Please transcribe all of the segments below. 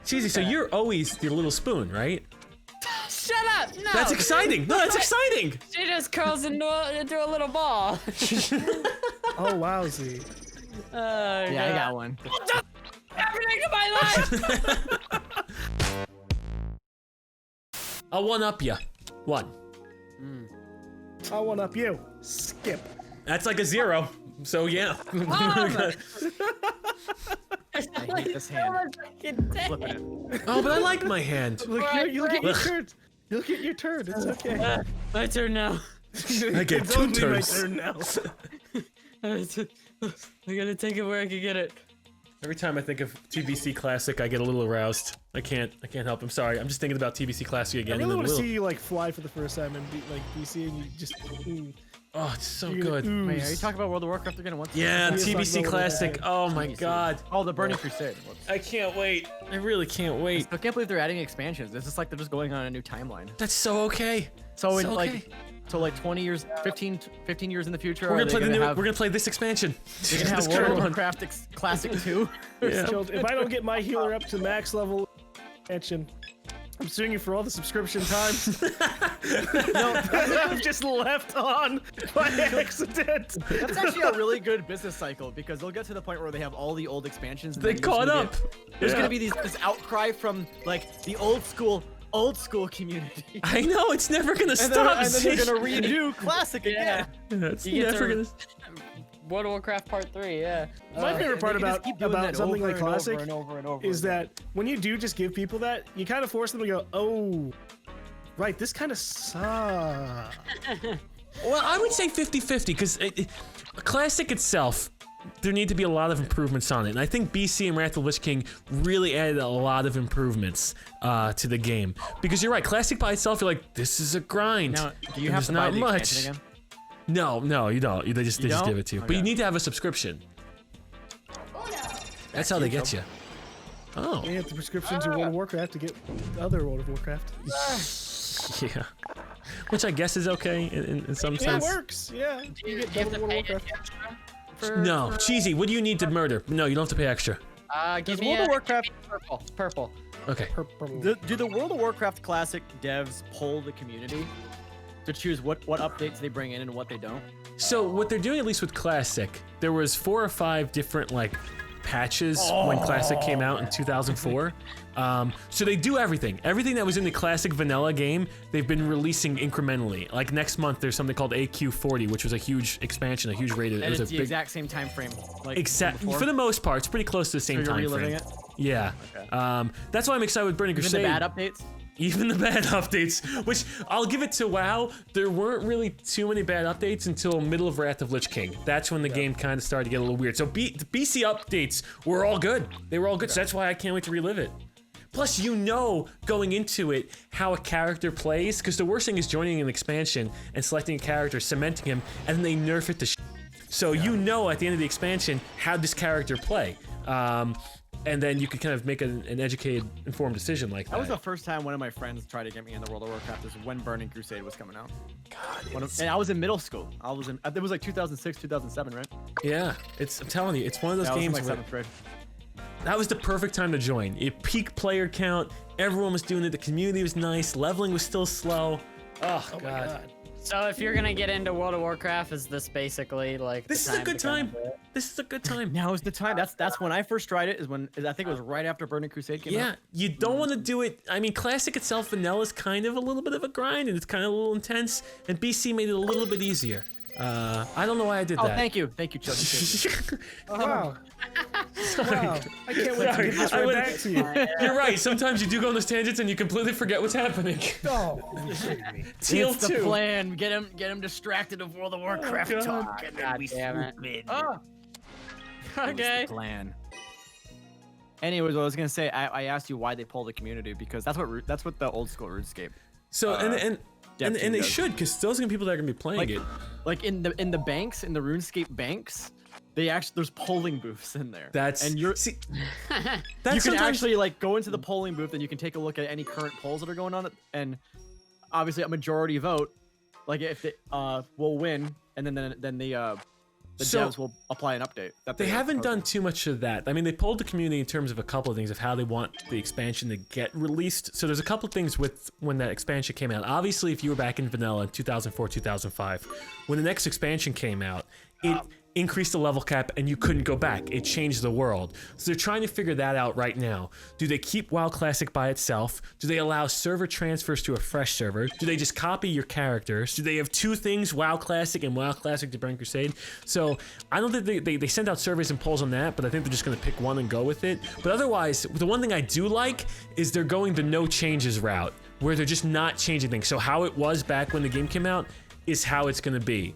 Cheesy, so you're always the little spoon, right? Shut up! No. That's exciting. No, that's exciting. She just curls into a little ball. Oh, wowzy. Yeah, I got one. What the happening to my life? I'll one-up ya. 1. I'll one up you. Skip. That's like a 0. So yeah. I hate this hand. Flipping it. Oh, but I like my hand. Look, you look at your turn. You look at your turn. It's okay. My turn now. I get It's 2 only my turns. turn now. I gotta take it where I can get it. Every time I think of TBC Classic, I get a little aroused. I can't help. I'm sorry. I'm just thinking about TBC Classic again. I really and want to then see you like fly for the first time and be like BC, and you just. Oh, it's so you're good. gonna Wait, ooze. are you talking about World of Warcraft again? What's Yeah, Yes, TBC I'm Classic. Oh my TBC. god. Oh, the Burning Crusade. Whoops. I can't wait. I really can't wait. I can't believe they're adding expansions. It's just like they're just going on a new timeline. That's so okay. So in So like, so like 20 years, 15 years in the future, We're are gonna play they the new. have, We're gonna play this expansion. You're gonna have This World current of one. Warcraft Classic 2. Yeah. If I don't get my healer up to max level expansion, I'm suing you for all the subscription times. No, I've just left on by accident. That's actually a really good business cycle because they'll get to the point where they have all the old expansions. And They then there's caught gonna up. There's Yeah. gonna be this outcry from like the old school community. I know it's never gonna And stop. then they're gonna redo Classic again. It's You get never to- gonna. World of Warcraft Part 3, yeah. My favorite part They can just about keep doing that something over like and over Classic and over and over is again. that when you do just give people that, you kind of force them to go, oh, right, this kind of sucks. Well, I would say 50-50 because Classic itself, there need to be a lot of improvements on it. And I think BC and Wrath of the Lich King really added a lot of improvements to the game. Because you're right, Classic by itself, you're like, this is a grind. Now, do you And have there's to buy not the much. expansion again? No, you don't. They just don't? give it to you. But you Okay. need to have a subscription. That's how they get you. Oh. You have the prescription to World of Warcraft to get other World of Warcraft. Yeah. Which I guess is okay in some Yeah, it sense. works. Yeah, you get You have double to World pay of Warcraft. extra? No, Cheesy, what do you need to murder? No, you don't have to pay extra. Give Does me World a of Warcraft purple. Okay. do the World of Warcraft Classic devs poll the community to choose what updates they bring in and what they don't? So what they're doing, at least with Classic, there was 4 or 5 different like patches when Classic came out in 2004. So they do everything. Everything that was in the Classic vanilla game, they've been releasing incrementally. Like next month, there's something called AQ40, which was a huge expansion, a huge rated. And It was it's a the big, exact same time frame. Like exact before? for the most part, it's pretty close to the So same you're time reliving frame. it? Yeah. Okay. That's why I'm excited with Burning Even Crusade. the bad updates? Even the bad updates, which I'll give it to WoW, there weren't really too many bad updates until middle of Wrath of Lich King. That's when the game kind of started to get a little weird. So the BC updates were all good. They were all good, so that's why I can't wait to relive it. Plus, you know going into it how a character plays, because the worst thing is joining an expansion and selecting a character, cementing him, and then they nerf it to shit. So you know at the end of the expansion how this character play. And then you could kind of make an educated, informed decision like that. That was the first time one of my friends tried to get me into World of Warcraft is when Burning Crusade was coming out. God, And I was in middle school. It was like 2006, 2007, right? yeah, I'm telling you, it's one of those Yeah, I was in games like where 7th grade. that was the perfect time to join. It peak player count, everyone was doing it, the community was nice, leveling was still slow. Oh, Oh my God. god. So if you're gonna get into World of Warcraft, is this basically like This the is a good to kinda time. do it? This is a good time. Now is the time. That's when I first tried it. I think it was right after Burning Crusade came Yeah, out. you don't want to do it. I mean, Classic itself, vanilla is kind of a little bit of a grind, and it's kind of a little intense, and BC made it a little bit easier. I don't know why I did Oh, that. thank you, Children. Wow. Wow. I can't wait to get this I right would- back to you. You're right. Sometimes you do go on those tangents and you completely forget what's happening. Oh, you're kidding me. Teal It's the 2. plan. Get him distracted of World of Warcraft God. talk, and then God we damn it. swoop in. Oh. That was Okay. the plan. Anyways, what I was gonna say, I asked you why they pulled the community because that's what the old school RuneScape. So and Dev team they does. should, because those are gonna be people that are gonna be playing Like, it. like in the banks, in the RuneScape banks, there's polling booths in there. That's and you're see, you that's can sometimes actually like go into the polling booth and you can take a look at any current polls that are going on, and obviously a majority vote, like if it will win, and then the the So- devs will apply an update. That They haven't proposing. done too much of that. I mean, they polled the community in terms of a couple of things of how they want the expansion to get released. So there's a couple of things with when that expansion came out. Obviously, if you were back in vanilla in 2004, 2005, when the next expansion came out, it increased the level cap and you couldn't go back. It changed the world. So they're trying to figure that out right now. Do they keep WoW Classic by itself? Do they allow server transfers to a fresh server? Do they just copy your characters? Do they have two things, WoW Classic and WoW Classic to Burn Crusade? So I don't think they sent out surveys and polls on that, but I think they're just going to pick one and go with it. But otherwise, the one thing I do like is they're going the no changes route, where they're just not changing things. So how it was back when the game came out is how it's going to be.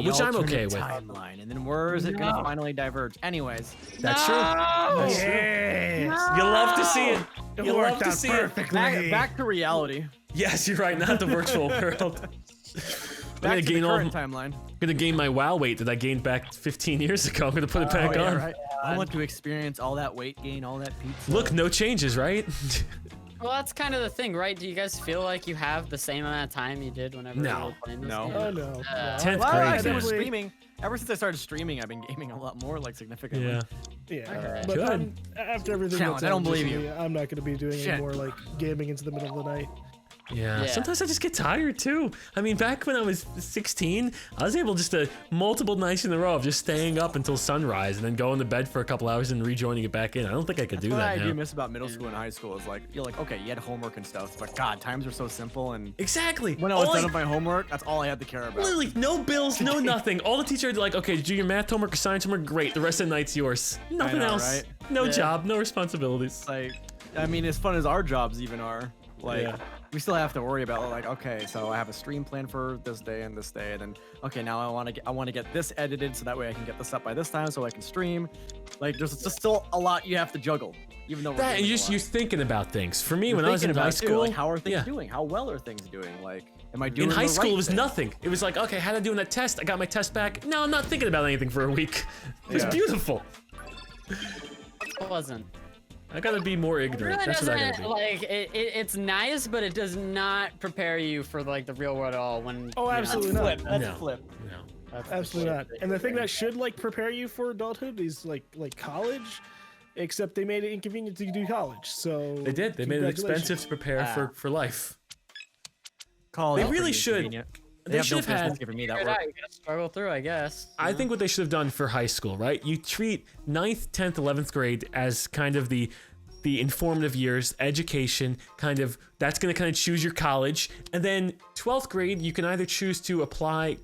Which I'm okay with. Timeline, and then where is it going to finally diverge? Anyways, That's true. That's true. Yes. You love to see it. It You love worked to out see it. perfectly. back to reality. Yes, you're right. Not the virtual world. I'm gonna Back to gain the all. current timeline. I'm gonna gain my WoW weight that I gained back 15 years ago. I'm gonna put it back on. Right? I want to experience all that weight gain, all that pizza. Look, no changes, right? Well, that's kind of the thing, right? Do you guys feel like you have the same amount of time you did whenever No. you were playing this No. game? Oh no. 10th Well, grade, I actually man. was streaming. Ever since I started streaming, I've been gaming a lot more, like significantly. Yeah. Yeah, Okay. but Good. after everything Challenge, that's I don't believe recently, you. I'm not going to be doing Shit. any more like gaming into the middle of the night. Yeah. Yeah. Sometimes I just get tired too. I mean, back when I was 16, I was able just to multiple nights in a row of just staying up until sunrise and then going to bed for a couple hours and rejoining it back in. I don't think I could do What that I now. do miss about middle school and high school is like you're like, okay, you had homework and stuff, but God, times were so simple. And Exactly. when I was All done with my homework, that's all I had to care about. Literally, no bills, no nothing. All the teachers are like, okay, did you do your math homework or science homework? Great. The rest of the night's yours. Nothing know, else. right? No Yeah. job, no responsibilities. Like, I mean, as fun as our jobs even are, like, Yeah. we still have to worry about like, okay, so I have a stream plan for this day, and then okay, now I want to get this edited so that way I can get this up by this time so I can stream. Like, there's just still a lot you have to juggle, even though we're That and doing a you're lot. thinking about things. For me, You're when I was in thinking high about it, too, school, like, how are things yeah. doing? How well are things doing? Like, am I doing In high the school, right it was thing? nothing. It was like, okay, how did I do in that test? I got my test back. No, I'm not thinking about anything for a week. It was Yeah. beautiful. It wasn't. I gotta be more It ignorant. really That's what I doesn't, gotta be. like, it's nice, but it does not prepare you for like the real world at all. When Oh, you know, absolutely not. Flip. That's No. a flip. No. that's Absolutely the not. flip. And the thing that should like prepare you for adulthood is like college, except they made it inconvenient to do college. So They did. They made it congratulations. expensive to prepare for life. College They is really pretty should. inconvenient. They have no should have had. business giving me that Figure it work. out, you gotta struggle through, I guess. I think what they should have done for high school, right? You treat 9th, 10th, 11th grade as kind of the informative years, education, kind of, that's going to kind of choose your college. And then 12th grade, you can either choose to apply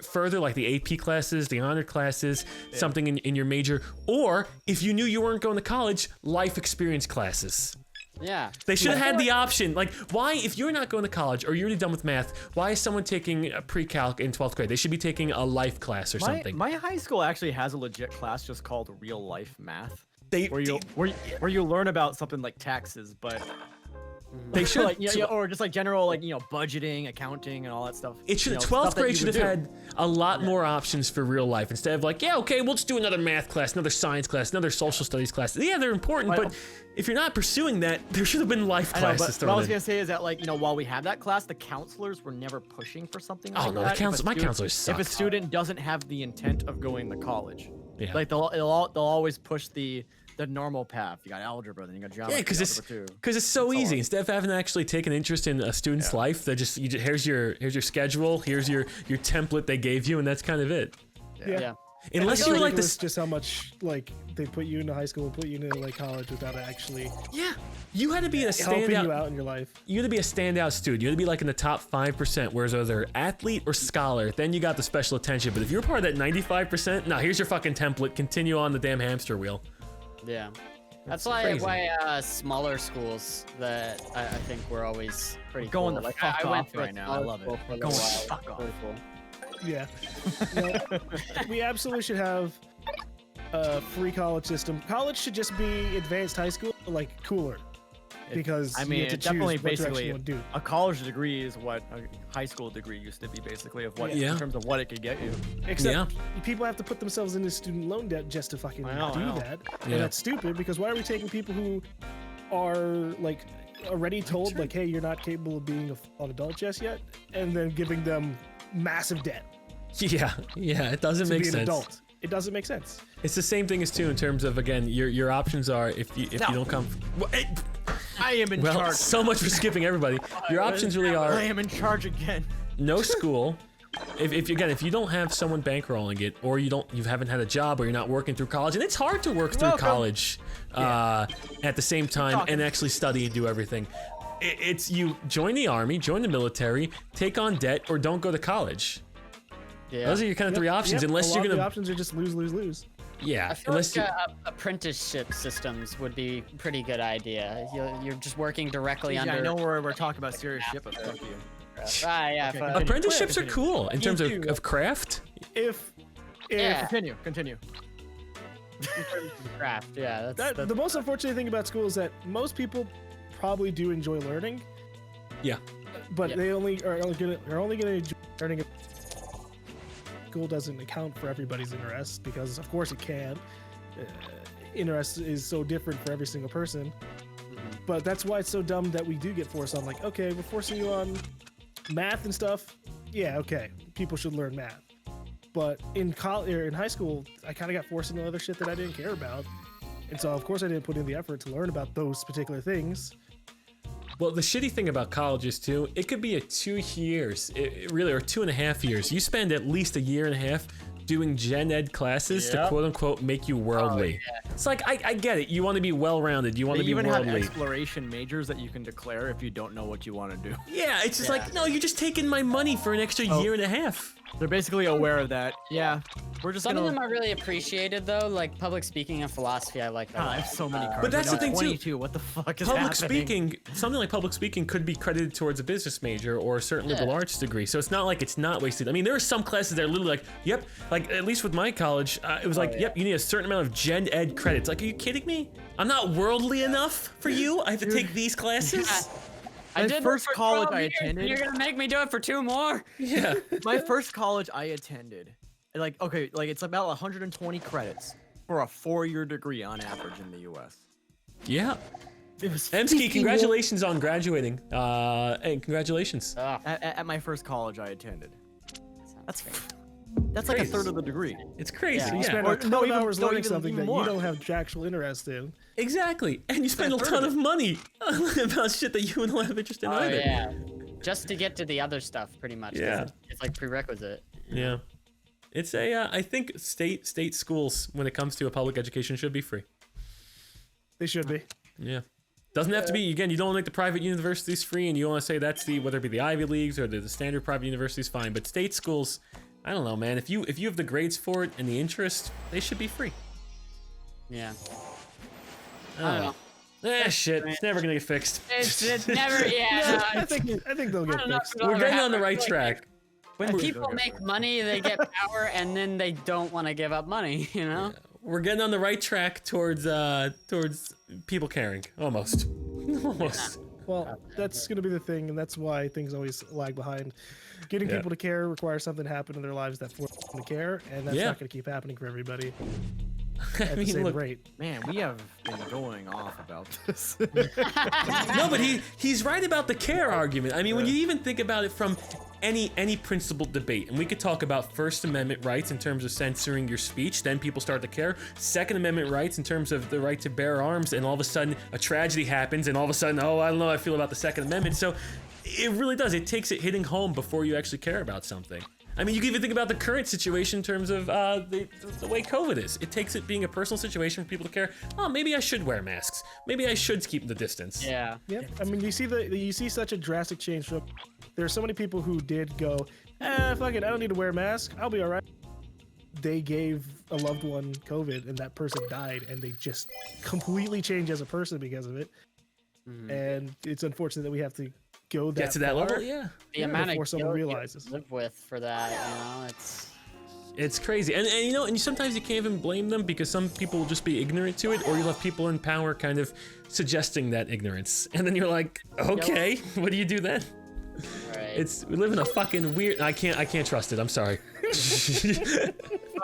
further, like the AP classes, the honor classes, something in your major, or if you knew you weren't going to college, life experience classes. Yeah. They should have had the option. Like, why, if you're not going to college or you're already done with math, why is someone taking a pre-calc in 12th grade? They should be taking a life class or something. My high school actually has a legit class just called real life math. They Where you learn about something like taxes, but they should like or just like general like budgeting, accounting, and all that stuff. It should. You know, 12th stuff that grade you should would have do. had a lot more options for real life instead of like, yeah, okay, we'll just do another math class, another science class, another social studies class. Yeah, they're important, but if you're not pursuing that, there should have been life I know, but classes what I was thrown in. gonna say is that while we have that class, the counselors were never pushing for something like no, that. my counselors If a sucked. student doesn't have the intent of going to college, Yeah. like they'll always push the normal path. You got algebra, then you got geometry. Yeah, because algebra it's so It's easy. hard. Instead of having to actually take an interest in a student's life, they just here's your schedule, here's your template they gave you, and that's kind of it. Yeah. Unless It's you were like ridiculous this, just how much like they put you into high school and put you into like college without actually yeah, you had to be a helping you standout. out in your life. You had to be a standout student. You had to be like in the top 5%, whereas either athlete or scholar, then you got the special attention. But if you're part of that 95%, now here's your fucking template. Continue on the damn hamster wheel. Yeah. That's crazy. why smaller schools that I think were always pretty Going cool. the Like, fuck I went off to a right now. I smaller love it. school for a Going little the while. fuck off. Really cool. Yeah. No, we absolutely should have a free college system. College should just be advanced high school, but, like cooler. Because I you mean, get to it choose definitely what direction basically you want to do. a college degree is what a high school degree used to be, basically, of what Yeah. in terms of what it could get you. Except people have to put themselves into student loan debt just to fucking I know. that. Yeah. And that's stupid because why are we taking people who are like already told like, hey, you're not capable of being an adult just yet, and then giving them massive debt Yeah, it doesn't to make be an sense. adult. it doesn't make sense. It's the same thing as too in terms of again your options are if you don't come. I am in charge. So much for skipping everybody. Your options really are I am in charge again. no school. If you don't have someone bankrolling it, or you haven't had a job, or you're not working through college, and it's hard to work through college at the same time and actually study and do everything. It's you join the army, join the military, take on debt, or don't go to college. Yeah. Those are your kind of three options, unless you're gonna. The options are just lose, lose, lose. Yeah, I feel unless like apprenticeship systems would be a pretty good idea. You're just working directly under. I know we're talking about serious shit, but fuck you. Yeah. Okay, but- apprenticeships are cool in terms of craft. If Yeah. Continue. Craft. Yeah. That's the most unfortunate thing about school is that most people probably do enjoy learning. Yeah. But they are only gonna enjoy learning. School doesn't account for everybody's interest because, of course, it can. Interest is so different for every single person. But that's why it's so dumb that we do get forced on. Like, okay, we're forcing you on math and stuff. Yeah, okay, people should learn math. But in college or in high school, I kind of got forced into other shit that I didn't care about, and so of course I didn't put in the effort to learn about those particular things. Well, the shitty thing about college is too, it could be a 2 years, really, or 2.5 years. You spend at least a year and a half doing gen ed classes to quote unquote make you worldly. It's like I get it. You want to be well-rounded. You want to be even worldly. have exploration majors that you can declare if you don't know what you want to do. Yeah, it's just like, no, you're just taking my money for an extra year and a half. They're basically aware of that. Yeah, we're just Some gonna. of them are really appreciated though, like public speaking and philosophy. I like that. I have so many cards. But that's the thing, too. 22. What the fuck is Public happening? speaking, something like public speaking could be credited towards a business major or a certain liberal arts degree. So it's not like it's not wasted. I mean, there are some classes that are literally like, yep, like at least with my college, it was like, yep, you need a certain amount of gen ed credits. Like, are you kidding me? I'm not worldly enough for you? I have to take these classes? I My did first this for college 12 I years, and attended. You're gonna make me do it for 2 more? Yeah. My first college I attended, like it's about 120 credits for a 4-year degree on average in the U.S. Yeah. It was Emski, 50 congratulations on graduating. And congratulations. at my first college I attended. That's great. That's like a Crazy. third of the degree. It's crazy. Yeah. You Yeah. spend Or- a ton no, of even- hours no, learning even- something even that more. you don't have actual interest in. Exactly. And you spend a third ton of of money about shit that you don't have interest in Oh either. yeah. Just to get to the other stuff, pretty much. 'cause Yeah. It's like prerequisite. Yeah. It's I think state schools, when it comes to a public education, should be free. They should be. Yeah. Doesn't have to be, again, you don't want to make the private universities free, and you want to say that's whether it be the Ivy Leagues or the standard private universities, fine. But state schools, I don't know, man. If you have the grades for it and the interest, they should be free. Yeah. I don't know. Shit. It's never going to get fixed. It's never. Yeah. I think they'll get don't know. fixed. We're getting on the right track. When people make money, they get power, and then they don't want to give up money. You know. We're getting on the right track towards people caring. Almost. Almost. Well, that's going to be the thing, and that's why things always lag behind. Getting people to care requires something to happen in their lives that forces them to care, and that's not going to keep happening for everybody at the same rate. Man, we have been going off about this. No, but he's right about the care argument. I mean, when you even think about it from any principled debate, and we could talk about First Amendment rights in terms of censoring your speech, then people start to care. Second Amendment rights in terms of the right to bear arms, and all of a sudden a tragedy happens, and all of a sudden, oh, I don't know how I feel about the Second Amendment. So it really does. It takes it hitting home before you actually care about something. I mean, you can even think about the current situation in terms of the way COVID is. It takes it being a personal situation for people to care. Oh, maybe I should wear masks. Maybe I should keep the distance. Yeah. Yep. I mean, you see such a drastic change. So there are so many people who did go, fuck it, I don't need to wear a mask. I'll be all right. They gave a loved one COVID, and that person died, and they just completely changed as a person because of it. And it's unfortunate that we have to go that Get to that far. level, yeah. The amount before of someone guilt you realizes. live with for that, you know, It's crazy, and you know, and sometimes you can't even blame them because some people will just be ignorant to it, or you'll have people in power kind of suggesting that ignorance, and then you're like, okay, what do you do then? right? We live in a fucking weird. I can't trust it. I'm sorry.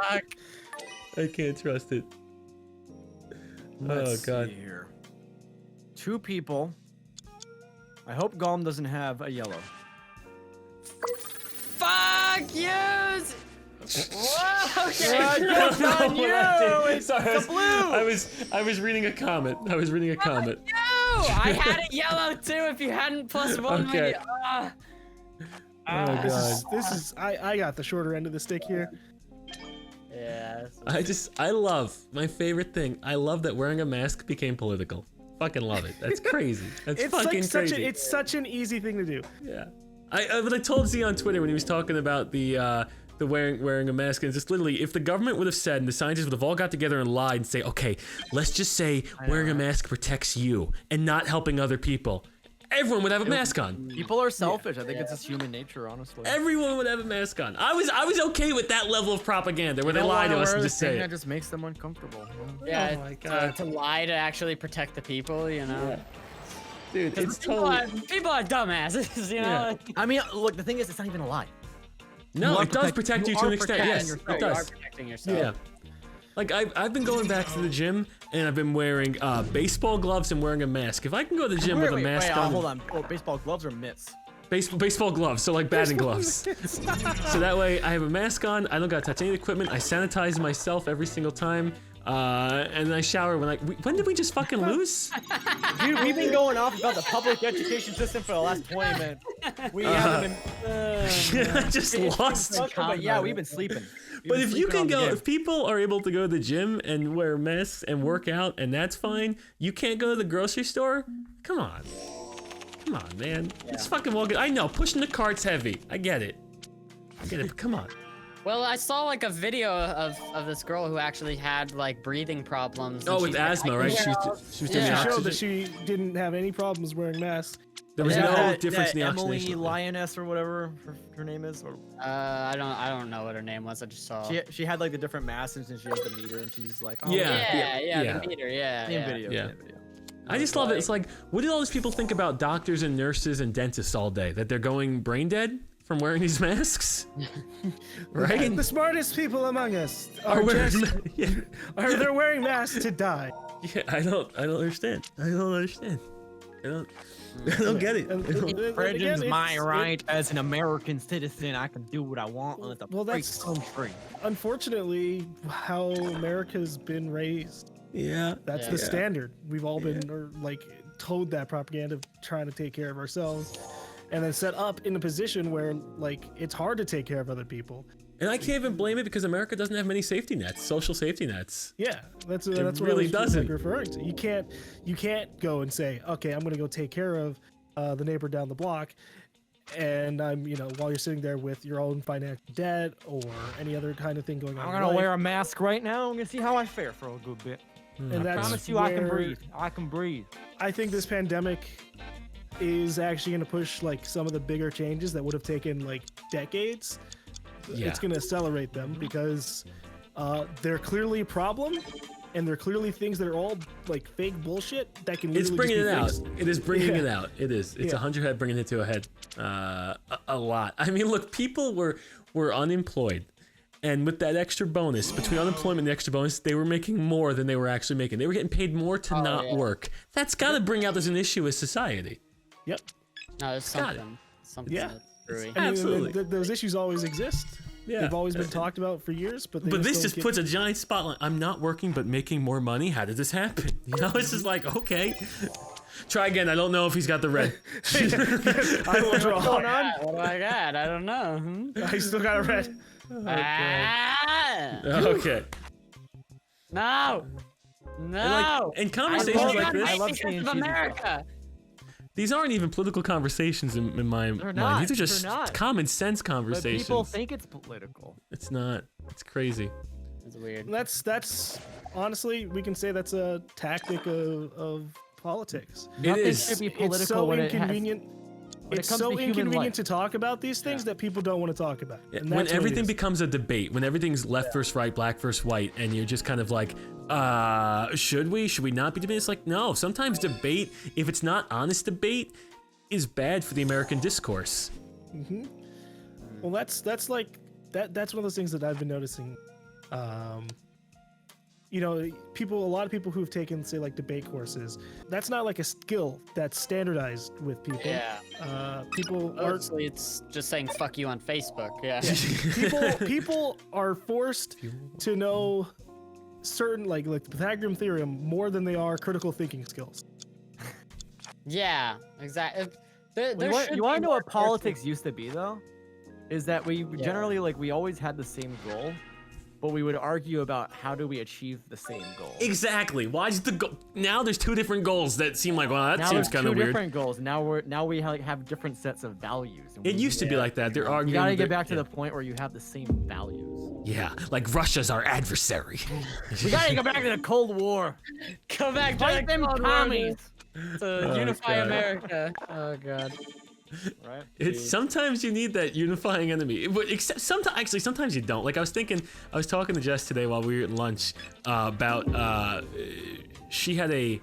Fuck. I can't trust it. Let's God. see here. 2 people. I hope Golem doesn't have a yellow. Fuck yous! Whoa, okay. Good on you! It's Sorry, the blue! I was reading a comment. I was reading a comment. No, I had it yellow too. If you hadn't +1, Okay. Oh god. This is I got the shorter end of the stick here. Yeah. I love my favorite thing. I love that wearing a mask became political. Fucking love it. That's crazy. That's It's fucking like crazy. it's such an easy thing to do. Yeah. But I told Z on Twitter when he was talking about the wearing a mask, and it's just literally, if the government would have said and the scientists would have all got together and lied and say, okay, let's just say wearing a mask protects you and not helping other people, everyone would have a mask on. People are selfish. I think it's just human nature, honestly. Everyone would have a mask on. I was okay with that level of propaganda where they lie to us and just say that it. just makes them uncomfortable. Yeah, Oh my God. to lie to actually protect the people, you know. Dude, it's People totally... people are dumbasses, you know. I mean, look, the thing is, it's not even a lie. No, You it does protect you to an extent. protecting Yes, yourself. it You are does. protecting yourself. Yeah. Like, I've been going back to the gym, and I've been wearing baseball gloves and wearing a mask. If I can go to the gym with a mask on... Hold on. Oh, baseball gloves or mitts? Baseball gloves, so like batting gloves. So that way I have a mask on, I don't gotta touch any of the equipment, I sanitize myself every single time, and I shower when did we just fucking lose? Dude, we've been going off about the public education system for the last 20 minutes. We haven't been... I just lost. But yeah, we've been sleeping. But if you can go, if people are able to go to the gym and wear masks and work out, and that's fine, you can't go to the grocery store? Come on. Come on, man. It's fucking well good. I know, pushing the cart's heavy. I get it. But come on. Well, I saw like a video of this girl who actually had like breathing problems. Oh, and with she's like, asthma, right? She was doing She the showed oxygen. that she didn't have any problems wearing masks. There was Yeah, no difference in the Emily oxygenation. Lioness or whatever her name is. Or, I don't know what her name was. I just saw. she had like the different masses and she has the meter and she's like, oh, Yeah. yeah, the meter, yeah. Same yeah. video. Yeah. Same video. I just love it. It's like, what did all these people think about doctors and nurses and dentists all day? That they're going brain dead from wearing these masks? Right? The smartest people among us Are wearing, they're wearing masks to die. yeah, I don't understand. I don't get it. Prejudice my right as an American citizen. I can do what I want in the Well, free that's- country. Unfortunately, how America's been raised. Yeah. That's the standard. We've all been told that propaganda of trying to take care of ourselves, and then set up in a position where like it's hard to take care of other people. And I can't even blame it because America doesn't have many safety nets, social safety nets. Yeah, that's what really I was doesn't. referring to. You can't go and say, okay, I'm gonna go take care of the neighbor down the block, and I'm while you're sitting there with your own financial debt or any other kind of thing going on. I'm gonna wear a mask right now. I'm gonna see how I fare for a good bit. And I that's promise you, I can where breathe. I can breathe. I think this pandemic is actually going to push like some of the bigger changes that would have taken like decades. Yeah. It's going to accelerate them because they're clearly a problem, and they're clearly things that are all like fake bullshit that can. It's literally bringing it out. just be fixed. It is bringing Yeah. it out. It is. It's Yeah. 100 head bringing it to a head. A lot. I mean, look, people were unemployed. And with that extra bonus, between unemployment and the extra bonus, they were making more than they were actually making. They were getting paid more to not work. That's got to bring out as an issue with society. Yep. No, there's Got it. something Yeah. that's screwy. I mean, Absolutely. those issues always exist. Yeah. They've always been talked about for years, but But this don't just get- puts a giant spotlight. I'm not working, but making more money. How did this happen? It's just like, okay. Try again. I don't know if he's got the red. I will draw. What do I got? I don't know. Hmm? I still got a red. Ah! Okay. No! No! In I'm conversations voting like on this, Nate love because seeing of cheesy America. these aren't even political conversations in my mind. not. These are just They're not. common sense But conversations. people think it's political. It's not. It's crazy. That's weird. That's honestly, we can say that's a tactic of politics. Nothing is. should be It's political so when inconvenient. it It's comes so to human inconvenient life. to talk about these things that people don't want to talk about. And When that's what it everything is. becomes a debate, when everything's left versus right, black versus white, and you're just kind of like, should we not be debating? It's like, no, sometimes debate, if it's not honest debate, is bad for the American discourse. Well, that's like that's one of those things that I've been noticing. you know, a lot of people who've taken, say, like debate courses, that's not like a skill that's standardized with people. Yeah. People are Mostly it's just saying fuck you on Facebook. Yeah. people are forced to know certain like the Pythagorean theorem more than they are critical thinking skills. Yeah, exactly. You want to know what politics used to be though? Is that we generally we always had the same goal, but we would argue about how do we achieve the same goal. Exactly. Why is the goal? Now there's two different goals that seem like, well, that Now seems there's kind of two weird. different goals. Now we have different sets of values. And It used to be like that. They're arguing. You gotta get back to yeah. the point where you have the same values. Yeah, like Russia's our adversary. We gotta go back to the Cold War. Go back to Fight the them Cold War commies. to unify God. America. Oh god. Right? It's sometimes you need that unifying enemy, but except sometimes you don't. Like I was talking to Jess today while we were at lunch about she had a.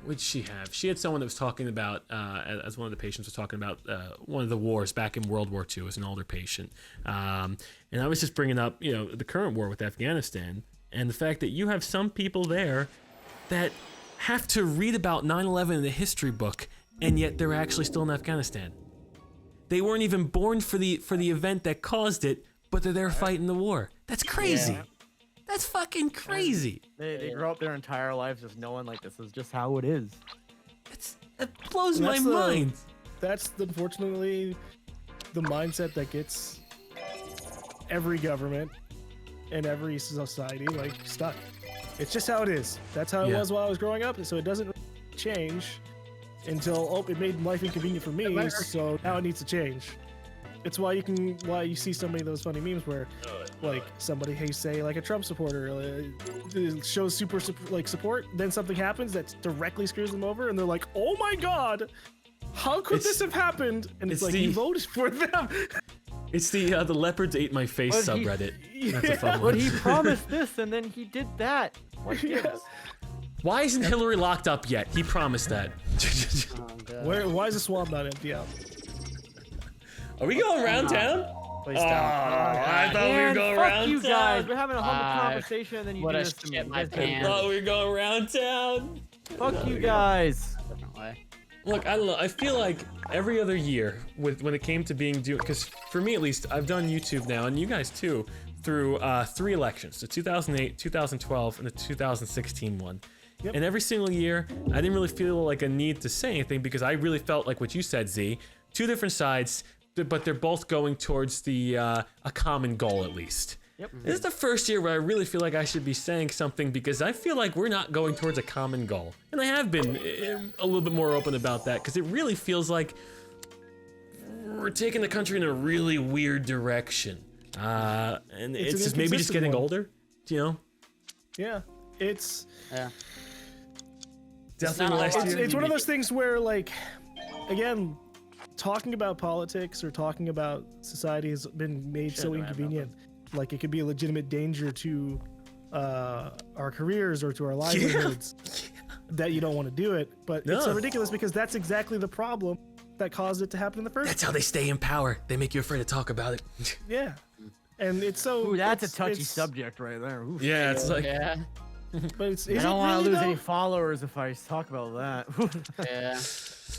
What did she have? She had someone that was talking about, as one of the patients was talking about one of the wars back in World War II as an older patient. And I was just bringing up, the current war with Afghanistan and the fact that you have some people there that have to read about 9/11 in the history book, and yet they're actually still in Afghanistan. They weren't even born for the event that caused it, but they're there fighting the war. That's crazy. Yeah. That's fucking crazy. They grow up their entire lives just knowing this is just how it is. That blows And my that's mind. That's unfortunately the mindset that gets every government and every society stuck. It's just how it is. That's how it Yeah. was while I was growing up, so it doesn't change until it made life inconvenient for me. So now it needs to change. It's why you see so many of those funny memes where somebody say a Trump supporter shows super support, then something happens that directly screws them over, and they're like, "Oh my god, how could this have happened?" And it's like you voted for them. It's the leopards ate my face But he- subreddit. That's a fun But one. he promised this and then he did that. What gives? Why isn't Hillary locked up yet? He promised that. Oh god. Why is the swamp not empty out? Are we going around town? Please Oh, don't. I thought we were Man, going fuck around you town. guys. We're having a humble conversation and then you what do a this to me. shit my You guys I pants. thought we were going around town. Fuck you guys. Different way. Look, I don't know. I feel like every other year, when it came to because for me at least, I've done YouTube now, and you guys too, through 3 elections: the 2008, 2012, and the 2016 one. Yep. And every single year, I didn't really feel like a need to say anything because I really felt like what you said, Z. 2 different sides, but they're both going towards a common goal at least. Yep. This is the first year where I really feel like I should be saying something because I feel like we're not going towards a common goal. And I have been a little bit more open about that because it really feels like we're taking the country in a really weird direction. And it's an just maybe just inconsistent getting one. older, Yeah, it's Yeah. Definitely not last a lot. year. it's one of those things where again, talking about politics or talking about society has been made so don't have inconvenient. Like it could be a legitimate danger to our careers or to our livelihoods that you don't want to do it. But it's so No. ridiculous because that's exactly the problem that caused it to happen in the first. That's how they stay in power. They make you afraid to talk about it. Yeah, and it's so. Ooh, that's a it's- touchy it's- subject right there. Oof. Yeah, it's like Yeah. But it's. I Is don't it want to really, lose though? any followers if I talk about that. Yeah. it's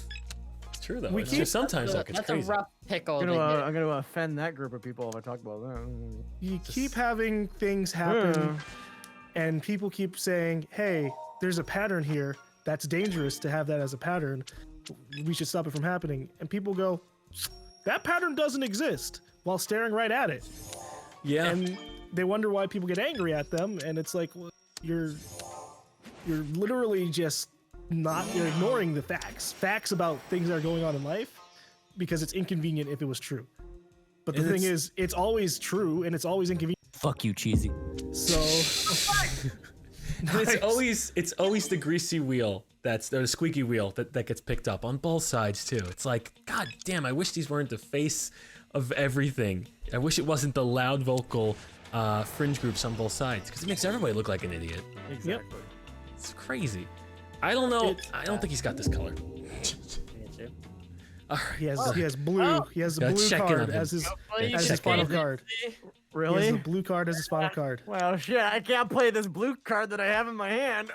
true though. We It's keep- just sometimes like it's That's crazy. a rough pickle. I'm to gonna, get. I'm gonna offend that group of people if I talk about that. You keep having things happen, and people keep saying, "Hey, there's a pattern here. That's dangerous to have that as a pattern. We should stop it from happening." And people go, "That pattern doesn't exist," while staring right at it. Yeah. And they wonder why people get angry at them. And it's like, well, you're literally just you're ignoring the facts about things that are going on in life because it's inconvenient if it was true. But the And thing is, it's always true and it's always inconvenient. Fuck you, cheesy. So And it's always the greasy wheel or the squeaky wheel that gets picked up on both sides too. It's like, god damn, I wish these weren't the face of everything. I wish it wasn't the loud vocal fringe groups on both sides because it makes everybody look like an idiot. Exactly. It's crazy. I don't know. I don't think he's got this color. He has blue. He has a Gotta blue check in card on him. as his Hopefully you as can his final play card. He has Really? the blue card as his final card. Well, shit, I can't play this blue card that I have in my hand.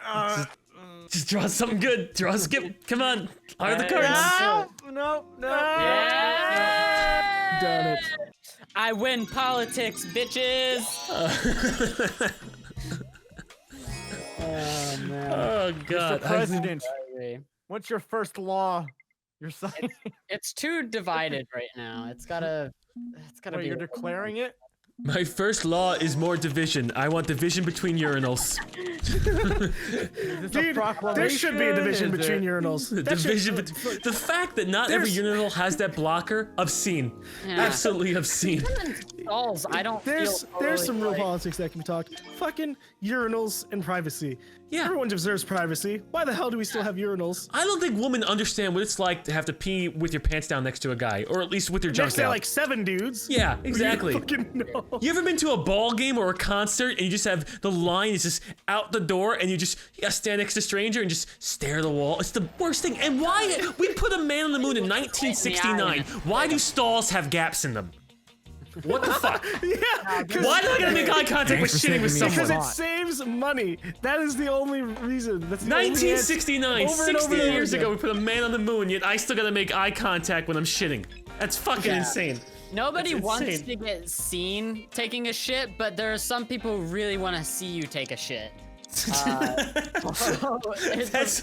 Just draw something good. Draw a skip. Come on. Are the cards? No. Yeah. Done it. I win politics, bitches. Oh man. Oh God. Mr. President, what's your first law? Your sign. It's too divided right now. It's gotta What, be. you're declaring it? My first law is more division. I want division between urinals. Is this a Dude, proclamation? there should be a division Is between it- urinals. The That should- division. The fact that not every There's- urinal has that blocker, obscene. Yeah. Absolutely obscene. Stalls, I don't There's feel there's some real like- politics that can be talked. Fucking urinals and privacy. Yeah. Everyone deserves privacy. Why the hell do we still have urinals? I don't think women understand what it's like to have to pee with your pants down next to a guy, or at least with your junk Next to out. like 7 dudes. Yeah, exactly. You fucking know. You ever been to a ball game or a concert and you just have the line is just out the door and you gotta stand next to a stranger and just stare at the wall? It's the worst thing. And why we put a man on the moon in 1969? Why do stalls have gaps in them? What the fuck? Yeah, Why do I gotta make eye contact with Thanks for shitting with saving me. because someone? it saves money. That is the only reason. That's the only answer. 1969, Over and 60 over and years over ago, we again. put a man on the moon, yet I still gotta make eye contact when I'm shitting. That's fucking insane. Nobody That's wants insane. to get seen taking a shit, but there are some people who really want to see you take a shit. That's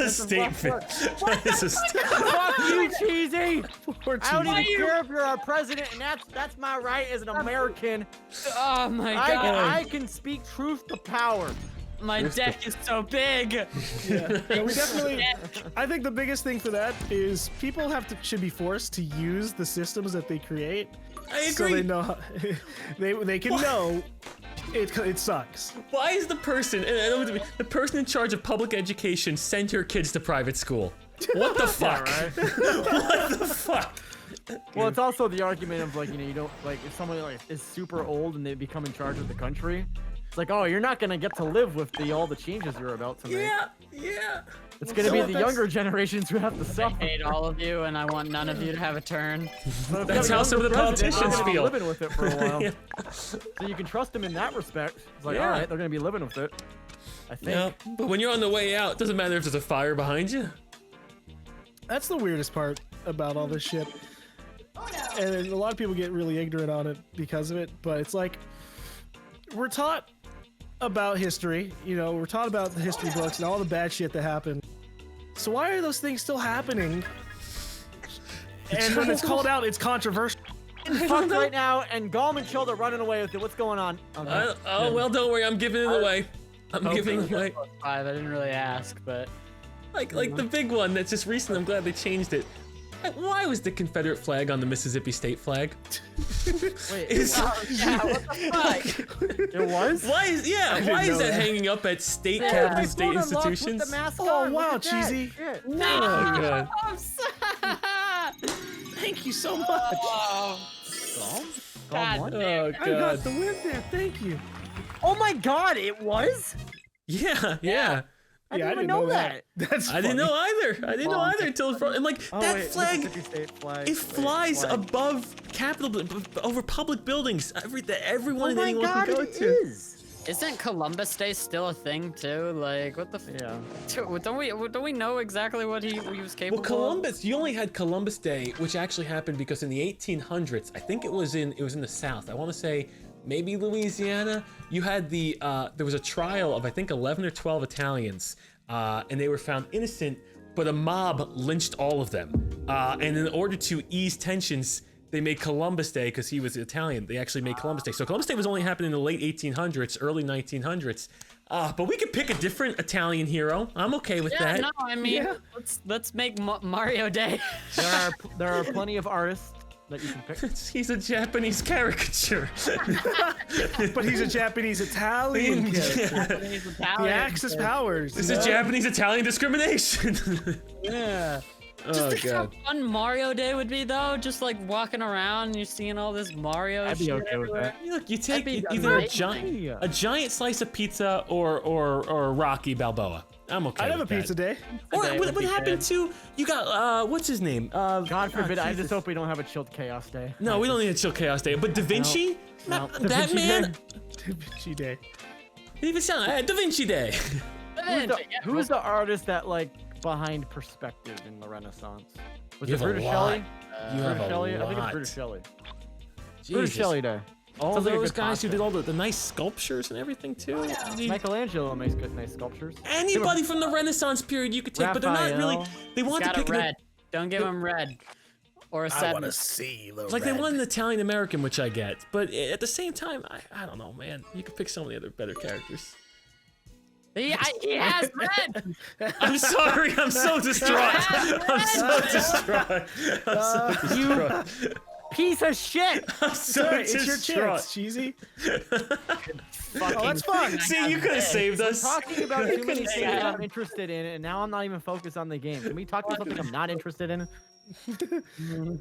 a statement. That is a statement. Fuck you, cheesy! Poor I don't cheesy. even care if you're our president, and that's my right as an American. Oh my god, I can speak truth to power. my deck is so big. Yeah, we definitely. I think the biggest thing for that is people should be forced to use the systems that they create, I so agree. they know how, they can know it sucks. Why is the person in charge of public education send her kids to private school? What the fuck? What the fuck? Well, it's also the argument of like, you don't like if someone like is super old and they become in charge of the country. It's like, oh, you're not gonna get to live with all the changes you're about to make. Yeah. It's gonna So be if the that's- younger generations who have to I suffer. hate all of you, and I want none of you to have a turn. But if That's you how have a some of the younger president, politicians they're gonna be feel. living with it for a while. Yeah. So you can trust them in that respect. It's like, Yeah. all right, they're gonna be living with it. I think. Yeah, but when you're on the way out, it doesn't matter if there's a fire behind you. That's the weirdest part about all this shit. And a lot of people get really ignorant on it because of it, but it's like we're taught about history, we're taught about the history books and all the bad shit that happened. So why are those things still happening? And when it's called out, it's controversial. Fucked right now, and Golem and Chilled are running away with it. What's going on? Okay. Well, don't worry, I'm giving it away. I'm giving it away. 5. I didn't really ask, but Like the big one that's just recent. I'm glad they changed it. Why was the Confederate flag on the Mississippi state flag? Wait, Is- yeah, what the fuck? it was? Why is didn't why is know that that. hanging up at state Yeah, capital I state Golden Locks institutions? With the mask Oh, on. wow, Look at that. cheesy. Shit. Oh, God. Thank you so much. Oh, God. what? Oh I got God. the win there. Thank you. Oh my god, it was? Yeah. I didn't even know that. That's I didn't know either. I didn't know Oh, either until it's and like Oh, that wait, flag. Mississippi State flag. It Wait, flies flag. above over public buildings. Everyone Oh and my anyone god, can go it to. is. Isn't Columbus Day still a thing too? Like, what the? Yeah. Don't we know exactly what he was capable Well, Columbus, you only had Columbus Day, which actually happened because in the 1800s, I think it was in the South. I want to say maybe Louisiana. You had there was a trial of I think 11 or 12 Italians, and they were found innocent, but a mob lynched all of them. And in order to ease tensions, they made Columbus Day because he was Italian. They actually made Columbus Day. So Columbus Day was only happening in the late 1800s, early 1900s. But we could pick a different Italian hero. I'm okay with Yeah, that. no, I mean, Yeah. let's make Mario Day. There are plenty of artists that you can pick. He's a Japanese caricature. But he's a Japanese Italian character. He's The Italian. Axis powers. This is Japanese Italian discrimination. Yeah. Oh Just how God. fun Mario Day would be, though. Just like walking around and you're seeing all this Mario I'd be shit okay with everywhere. that. Look, you take That'd be either amazing. a giant slice of pizza or Rocky Balboa. I'm okay. I'd have a with that. pizza day. Or Day what would be happened good. to you got what's his name? God forbid, I Jesus. just hope we don't have a chilled chaos day. No, we don't need a chill chaos day. But Da Vinci, No. that Da Vinci man, Day. Da Vinci Day. didn't even sound Da Vinci Day. Who's the artist that like behind perspective in the Renaissance? Was You it have a Brutus lot. Shelley? You have Brutus Shelley? a I think it's lot. Brutus Shelley. Brutus Jesus. Shelley Day. All Sounds like a those good guys who pasta. did all the nice sculptures and everything too. I mean, Michelangelo makes good, nice sculptures. anybody from the Renaissance period you could take, but they're not really. Raphael. They He's want to got a pick red. Don't give him red. Or a I 7. want to see the like red. they want an Italian American, which I get, but at the same time, I don't know, man. You could pick so many other better characters. He has red. I'm sorry, I'm so distraught. I'm so distraught. I'm so distraught. Piece of shit! I'm so Sorry, it's your distraught. chance, cheesy. Fucking Oh, that's fine. See, you could have saved us. Talking about too many say things that. I'm interested in, and now I'm not even focused on the game. Can we talk about something I'm not interested in? So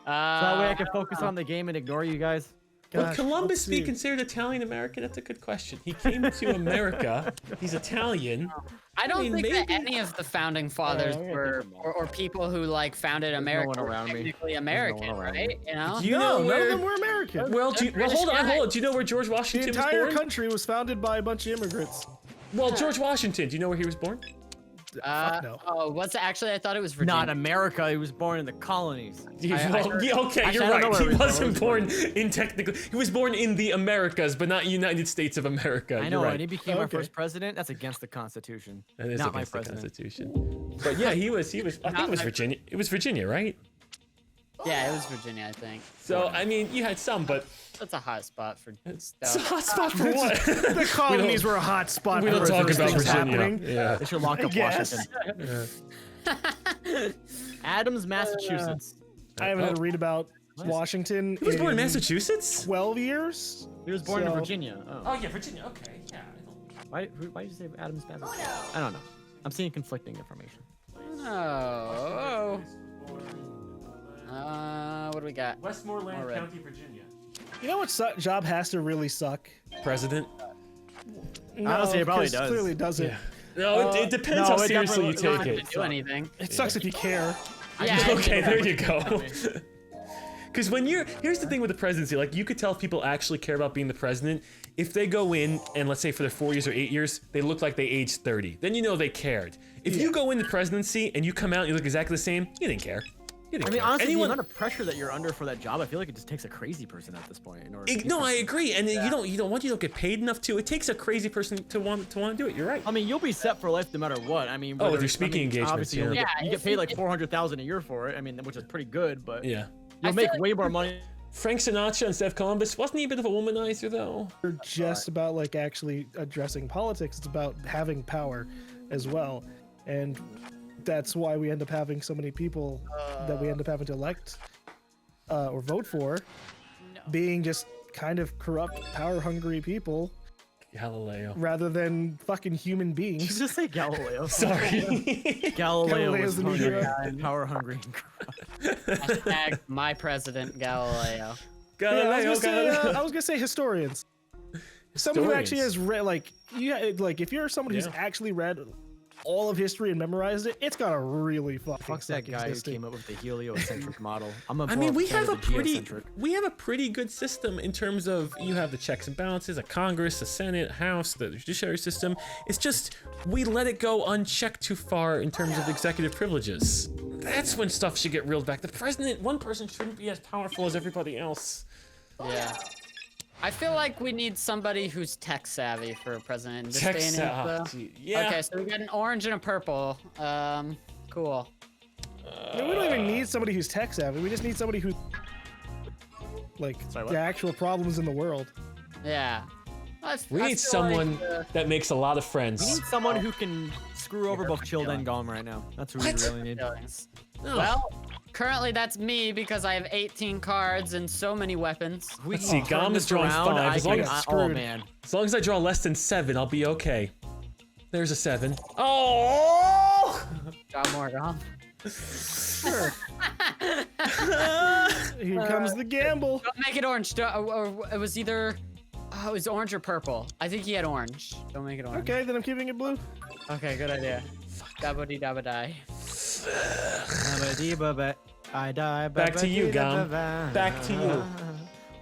that way I can focus on the game and ignore you guys? Would Gosh, Columbus let's be see. considered Italian American? That's a good question. He came to America. He's Italian. I don't mean, think that maybe- any of the founding fathers I'm gonna were, think about it. or people who like founded no America one were around me. technically no American, one around right? me. You know? Do you No, know none where? of them were American. Well, British hold on, guy. hold on. Do you know where George The Washington was entire born? country was founded by a bunch of immigrants. Well, George Washington. Do you know where he was born? Fuck no. Oh, what's actually? I thought it was Virginia. Not America. He was born in the colonies. Okay, Actually, you're I don't know right. where He he was wasn't born. born in technically. He was born in the Americas, but not United States of America. I know, You're right. and he became our Okay. first president. That's against the Constitution. That is not my against the president. Constitution. But yeah, he was. I think it was Virginia. It was Virginia, right? Yeah, it was Virginia, I think. So I mean, you had some, but That's a hot spot for it's a stuff. hot spot for what? The colonies were a hot spot. We don't for talk those about things Virginia. happening. Yeah. They should lock up Yes. Washington. Adams, Massachusetts. I haven't had to read about Washington. He was born in in Massachusetts. 12 years. He was born in So- Virginia. Oh. Yeah, Virginia. Okay, yeah. Why did you say Adams, Massachusetts? I don't know. I'm seeing conflicting information. Oh. What do we got? Westmoreland All right. County, Virginia. You know what job has to really suck? President. Honestly, it probably 'cause does. Clearly doesn't. Yeah. No, it depends no, how it seriously you definitely- take Not it. to do anything. It sucks if you care. Yeah. Okay, there you go. Because here's the thing with the presidency, like you could tell if people actually care about being the president if they go in and let's say for their 4 years or 8 years, they look like they aged 30. Then you know they cared. If you go in the presidency and you come out and you look exactly the same, you didn't care. You didn't I mean, care. honestly, Anyone, the amount of pressure that you're under for that job, I feel like it just takes a crazy person at this point. In order to be no, I president. agree, and you don't get paid enough to. It takes a crazy person to want to do it. You're right. I mean, you'll be set for life no matter what. I mean, Oh, with whether- your speaking engagements, obviously yeah. you'll get, Yeah, you get if paid you- like $400,000 a year for it. I mean, which is pretty good, but Yeah. I you'll make feel like- way more money. Frank Sinatra instead of Columbus, wasn't he a bit of a womanizer though? We're just about like actually addressing politics. It's about having power as well. And that's why we end up having so many people that we end up having to elect or vote for being just kind of corrupt, power-hungry people Galileo. rather than fucking human Did you beings. just say Galileo? Sorry. Galileo was Galileo's the new hero. power hungry. Hashtag my president Galileo. Yeah, I was Galileo. gonna say historians. Someone who actually has read, like, if you're somebody who's Yeah. actually read all of history and memorized it, it's got a really fucking Fuck's that suck guy who existing. came up with the heliocentric model. I'm I mean, we have a pretty geocentric. good system in terms of you have the checks and balances, a Congress, a Senate, a House, the judiciary system. It's just we let it go unchecked too far in terms of executive privileges. That's when stuff should get reeled back. The president, one person shouldn't be as powerful as everybody else. Yeah. I feel like we need somebody who's tech savvy for a president. in this Tech day and age, sa- though. gee, yeah. Okay, so we got an orange and a purple. Cool. I mean, we don't even need somebody who's tech savvy. We just need somebody who's like Sorry, what? the actual problems in the world. Yeah. We need someone that makes a lot of We friends. need someone who can screw over both Chilled and Gom right now. That's who we really need. No. Well, currently that's me because I have 18 cards and so many weapons. We Let's see, can Gom turn is this drawing around, 5. I As long can- as- oh screwed. man. As long as I draw less than 7, I'll be okay. There's a 7. Oh! Draw more, Gom. Sure. Here comes the gamble. Don't make it orange. Or it was either... Oh, it was orange or purple. I think he had orange. Don't make it orange. Okay, then I'm keeping it blue. Okay, good idea. Dabba-dee dabba-die. I die. Back to you, Gum. Back to you.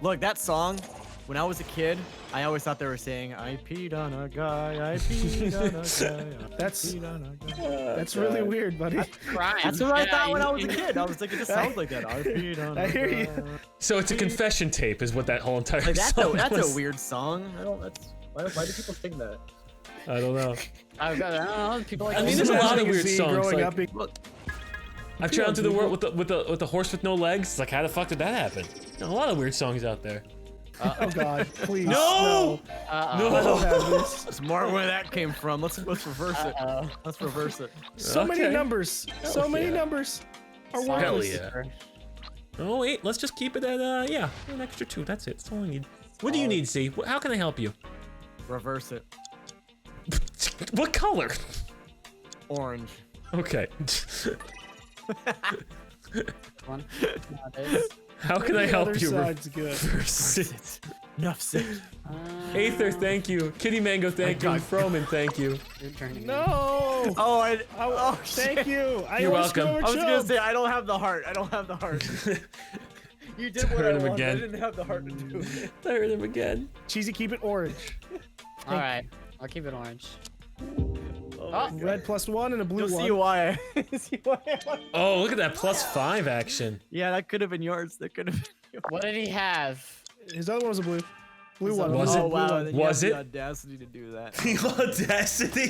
Look, that song, when I was a kid, I always thought they were saying, I peed on a guy, I peed on a guy. That's really weird, buddy. Crime. That's what I thought when I was a you- kid. I was like, it just sounds like that. I peed on a I hear guy. you. So it's a confession tape, is what that whole entire Like, song that's was. a weird song. I don't. Why do people sing that? I don't know. I don't know. People like. I mean, this. there's a lot of Imagining weird Z songs. growing Like, up being- I've traveled through the world with the horse with no legs. It's like, how the fuck did that happen? A lot of weird songs out there. Oh God, please. No! Uh-oh. I don't have this. There's more where that came from. Let's reverse it. Uh-oh. Let's reverse it. So many Okay. numbers. So many yeah. numbers are Hell worthless. yeah. Oh wait, let's just keep it at yeah, an extra 2. That's it. That's all I need. What do you need, Z? How can I help you? Reverse it. What color? Orange. Okay. One. Nowadays. How can I The help other you? side's good. Reverse it. Enough said. Aether, thank you. Kitty Mango, thank you. God. Froman, thank you. You're turning. No. Oh, Oh, thank you. I You're almost welcome. go over I was gonna Chubb. say I don't have the heart. I don't have the heart. You did what I Turn him wanted. again. I didn't have the heart to do it. I heard him again. Cheesy, keep it orange. All right. I'll keep it orange. Oh, Red +1 and a blue You'll one. see why. See why. Oh, look at that +5 action. Yeah, that could have been yours. That could have been yours. What did he have? His other one was a blue. Blue one. Was Oh it? wow. Blue Then one. you Was have it? the audacity to do that. The audacity.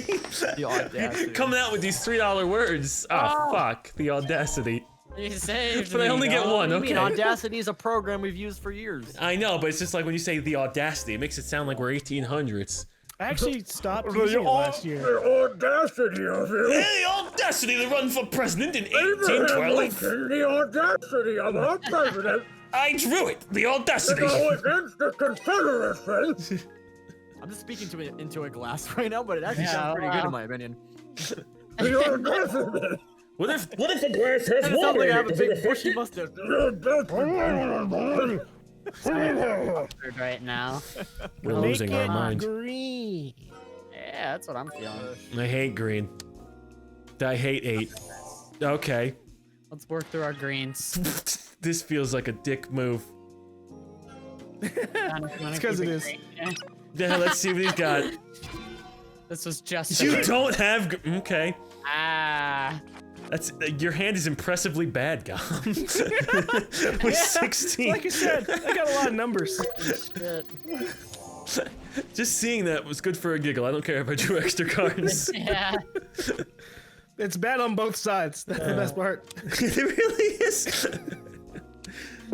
The audacity. Coming out with these $3 words. Ah, fuck. The audacity. You saved But I me, only get dog. one. What do you Okay. mean? Audacity is a program we've used for years. I know, but it's just like when you say the audacity, it makes it sound like we're 1800s. I actually stopped using it last year. audacity of it. The audacity to run for president in 1812. The audacity of our president I drew it. The audacity. against the Confederacy. I'm just speaking into a glass right now, but it actually Yeah, sounds pretty good wow. in my opinion. The audacity. What if the glass has It sounds like I have a big bushy mustache. Right now. We're Make losing our it mind. green. Yeah, that's what I'm feeling. I hate green. I hate 8. Okay. Let's work through our greens. This feels like a dick move. It's 'cause it is. Yeah, let's see what he's got. This was just. You don't have. Okay. Ah. That's your hand is impressively bad, Gum. With 16. Like I said, I got a lot of numbers. Shit. Just seeing that was good for a giggle. I don't care if I drew extra cards. Yeah. It's bad on both sides. That's the best part. It really is.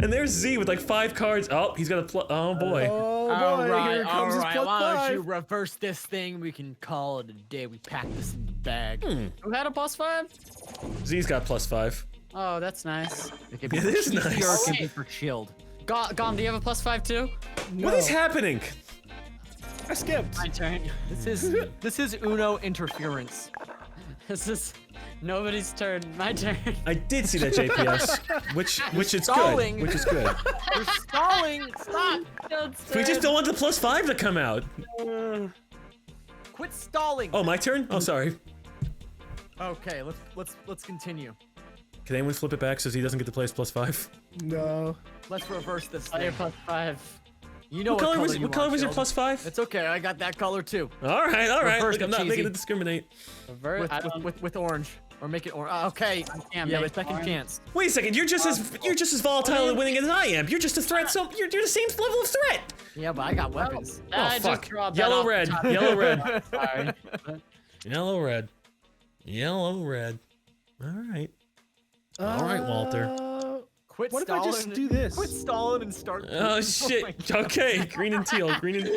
And there's Z with like 5 cards. Oh, he's got a oh boy. Oh boy, here comes his +5. Why don't you reverse this thing? We can call it a day. We pack this in the bag. Who had a +5? Z's got +5. Oh, that's nice. It could be It for is cheesy nice. or it could be Wait. for chilled. Gom, do you have a +5 too? What is happening? I skipped. My turn. This is Uno interference. This is nobody's turn. My turn. I did see that JPS, which is stalling. good. Which is good. You're stalling. Stop. We just don't want the +5 to come out. Quit stalling. Oh, my turn? Oh, sorry. Okay, let's continue. Can anyone flip it back so he doesn't get to play his +5? No. Let's reverse this Oh, you're thing. +5. You know What color was you what color want, was your Sheldon. +5? It's okay. I got that color too. All right. Reverse Look, I'm the not making cheesy. it discriminate. Revert. I don't. With orange or make it orange. Okay. can't Yeah, make but second orange. chance. Wait a second. You're just as volatile and winning as I am. You're just a threat. So you're the same level of threat. Yeah, but I got weapons. Oh, I fuck. just dropped Yellow, that off the red. top. Yellow, red. Sorry. Yellow, red. Yellow, red. All right. All right, Walter. Quit What if I stalling. just do this? Quit stalling and start. Oh my shit. God. Okay. Green and teal. Green and.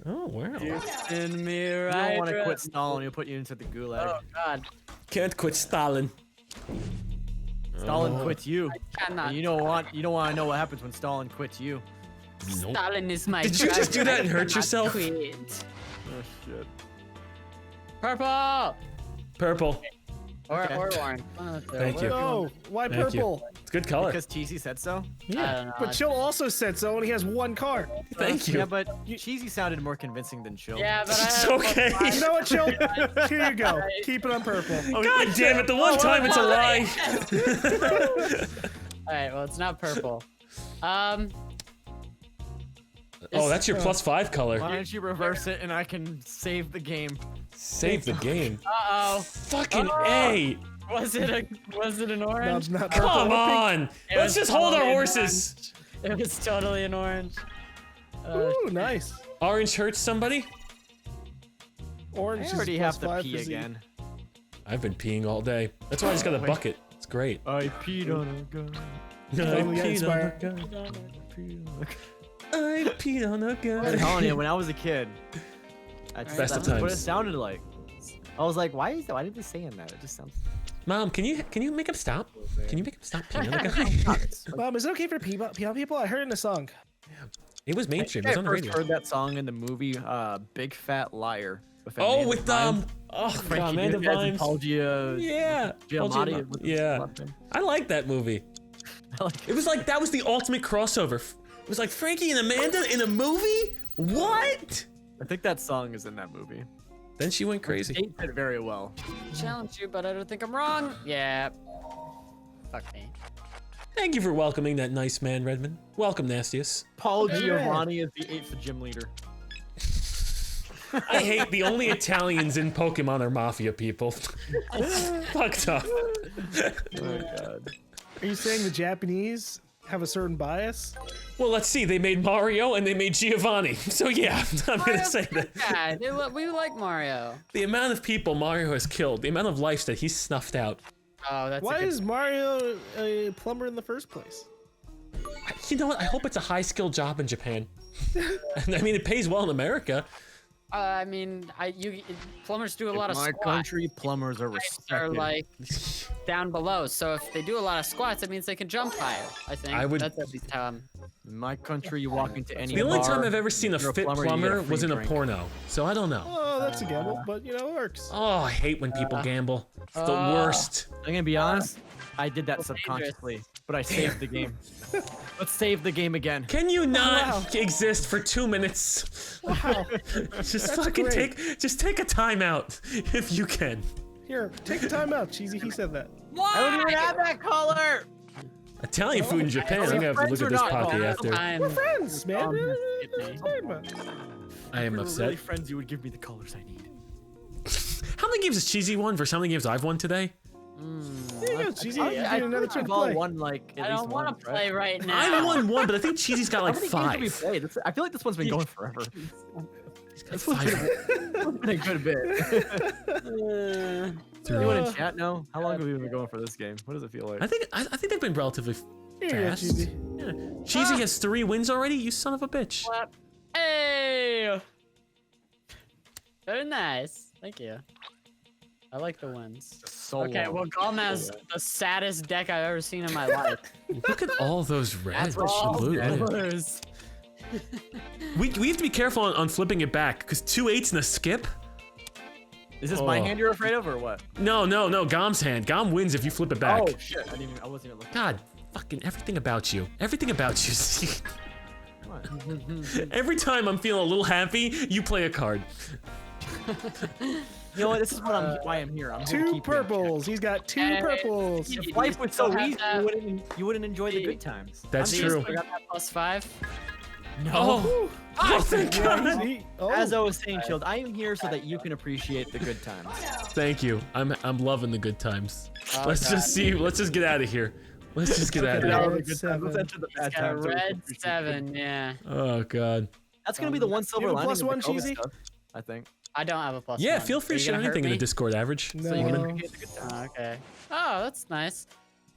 Oh wow. Send me You right. don't want to quit stalling. He'll put you into the gulag. Oh God. Can't quit Stalin. Stalin quits you. Cannot. And you don't want to know what happens when Stalin quits you. Nope. Stalin is my. Did you just do that and hurt cannot yourself? quit. Oh shit. Purple. Purple. Or Okay. orange. One of the two. Thank you. No. Why Thank you. purple? It's Good color. Because Cheesy said so. I don't know. But Chill also said so, and he has one card. Thank you. Yeah, but Cheesy sounded more convincing than Chill. Yeah, but I It's have a okay. +5. You know what, Chill? Here you go. Keep it on purple. God damn it! The one time it's a lie. All right, well, it's not purple. Oh, that's your +5 color. Why don't you reverse it and I can save the game? Save the game. Uh-oh. Fucking A. Was it an No, orange? it's not purple. Come on. It Let's was just hold our totally horses. It was totally an orange. Ooh, nice. Orange hurts somebody? Orange I is already have to +5 pee for Z. again. I've been peeing all day. That's why I just got a bucket. It's great. I peed on a gun. I Finally got peed on a inspired. gun. I peed on a I'm gun. telling you, when I was a kid, that's Best of what it times. sounded like. I was like, why is he saying that? It just sounds. Mom, can you make him stop? Can you make him stop peeing on a gun? Mom, is it okay for pee on people? I heard it in a song. It was mainstream. It I was on the first radio. heard that song in the movie Big Fat Liar. With Oh, Amanda with Bynes. oh Frankie god, Amanda Muniz and Bynes. Paul Yeah. Paul Giamatti. Giamatti. Yeah. I like that movie. It was like that was the ultimate crossover. It was like Frankie and Amanda in a movie? What? I think that song is in that movie. Then she went crazy. It did very well. Challenge you, but I don't think I'm wrong. Yeah. Fuck me. Thank you for welcoming that nice man, Redmond. Welcome, Nastius. Paul Giamatti is the 8th gym leader. I hate the only Italians in Pokemon are mafia people. Fucked up. Oh god. Are you saying the Japanese have a certain bias? Well, let's see. They made Mario and they made Giovanni. So yeah, I'm gonna say that. Yeah, we like Mario. The amount of people Mario has killed, the amount of lives that he's snuffed out. Oh, that's Why a good... is Mario a plumber in the first place? You know what? I hope it's a high-skilled job in Japan. I mean, it pays well in America. I mean, plumbers do a lot of My squats. country, plumbers are Are respected. like down below, so if they do a lot of squats, that means they can jump higher. I think. I would- That's at least how In my country, you walk into any The only bar, time I've ever seen a you're fit you get plumber a free was in a drink. porno. So I don't know. Oh, that's a gamble, but you know, it works. Oh, I hate when people gamble. It's the worst. I'm gonna be honest. I did that subconsciously, but I saved the game. Let's save the game again. Can you not wow. exist for 2 minutes? Wow. Just fucking great. take a timeout if you can. Here, take a time out, Cheesy. He said that. I don't even have that color. Italian food in Japan. I'm gonna have to friends look or at this not? poppy Oh, after. We're friends, man. Um, What are you talking about? I am If we were upset. really friends, you would give me the colors I need. How many games has Cheesy won versus how many games I've won today? There you go, Cheesy. You I get another think turn we've to all play. won like at I least don't want once, to play right now. I've won one, but I think Cheesy's got like How many games have we 5. played? I feel like this one's been going forever. He's got 5. It's been a good bit. Anyone in chat know? How long have we been going for this game? What does it feel like? I think they've been relatively Here you go, fast. Cheesy. Yeah. Cheesy has 3 wins already. You son of a bitch. Hey! Very nice. Thank you. I like the wins. So Okay, long. well, Gom has the saddest deck I've ever seen in my life. Look at all those reds. All Blue. colors. We have to be careful on flipping it back because 2 8s and a skip. Is this my Oh. hand you're afraid of or what? No, Gom's hand. Gom wins if you flip it back. Oh shit! I wasn't even looking. God, fucking everything about you. Everything about you. What? Every time I'm feeling a little happy, you play a card. You know what? This is why I'm here. I'm here to Two keep you in check. purples. He's got 2 Hey, purples. Cheesy, If life do you was so still have easy, that? you wouldn't enjoy the good times. That's Do you true. still got that +5? Oh, thank God. Oh, As I was saying, Chilled, I am here so that you can appreciate the good times. Thank you. I'm loving the good times. Oh, Let's God. just see. Let's just get out of here. Let's just get out of Okay, here. now- the Red good times. Let's seven. enter the He's bad got a times. so we can red appreciate 7, yeah. Oh God. That's gonna be the one silver have a lining. plus of the one, COVID Cheesy? stuff, I think. I don't have a +1. Yeah, feel free Are to you share gonna hurt anything in the me? Discord average. No. So you can No. appreciate the good times. Oh, okay. Oh, that's nice.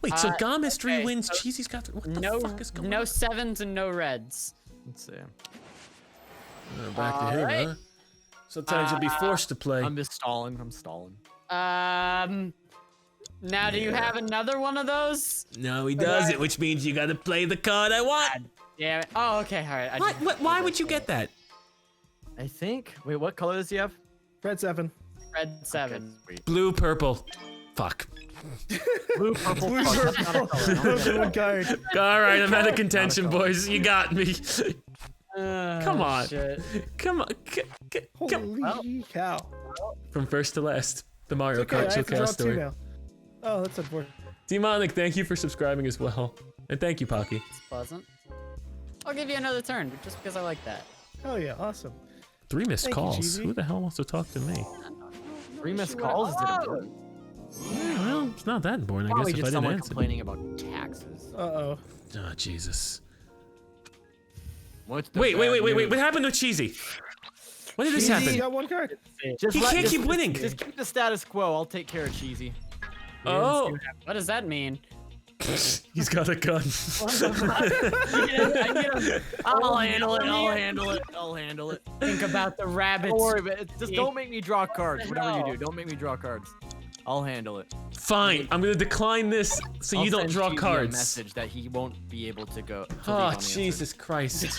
Wait, so Gom has 3 okay, wins. so Cheesy's got 3. What the No, fuck is going no on? 7s and no reds. Let's see. Back to him, Alright. huh? Sometimes you'll be forced to play. I'm just stalling. I'm stalling. Now do you have another one of those? No, he doesn't, which means you gotta play the card I want. Yeah. Oh, okay. All right. What? Why would you get that? I think. Wait, what color does he have? Red 7. Red 7. Sweet. Blue, purple. Fuck. Blue, purple, Blue, fuck, that's not a color. I don't Those get are it. one card. All right, I'm out of contention, Not a color. boys. You got me. Come on. Shit. Come on. Come. Holy cow. From first to last, the Mario Okay, I Kart have to draw Showcast two story. now. Oh, that's unfortunate. Demonic, thank you for subscribing as well. And thank you, Pocky. It's pleasant. I'll give you another turn just because I like that. Oh yeah, awesome. 3 missed Thank you, calls. Cheesy. Who the hell wants to talk to me? 3 missed calls is important. Well, it's not that important, I Probably guess, if just I didn't someone answer. complaining about taxes. Uh-oh. Oh, Jesus. What's the Wait. bad What news? happened to Cheesy? When did this Cheesy happen? got one card. Just He let- can't just- keep winning. Just keep the status quo. I'll take care of Cheesy. Oh, What does that mean? he's got a gun. I'll handle it. I'll handle it. I'll handle it. Think about the rabbits. Don't worry, but just don't make me draw cards. Whatever you do, don't make me draw cards. I'll handle it. Fine, I'm gonna decline this so you I'll don't send draw Cheesy a cards. message that he won't be able to go. to leave Oh, unanswered. Jesus Christ.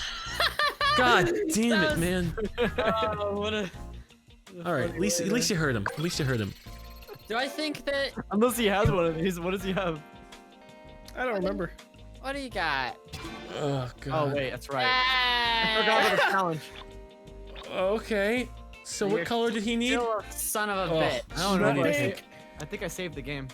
God damn it, man. Oh, what a... All right, at least you heard him. At least you heard him. Do I think that... Unless he has one of these, what does he have? I don't remember. What do you got? Oh, God. Oh wait, that's right. I forgot Ah, about the challenge. Okay. So what You're color did he need? Still a son of a Oh. bitch. I don't know. Not I pink. think, I think I saved the game.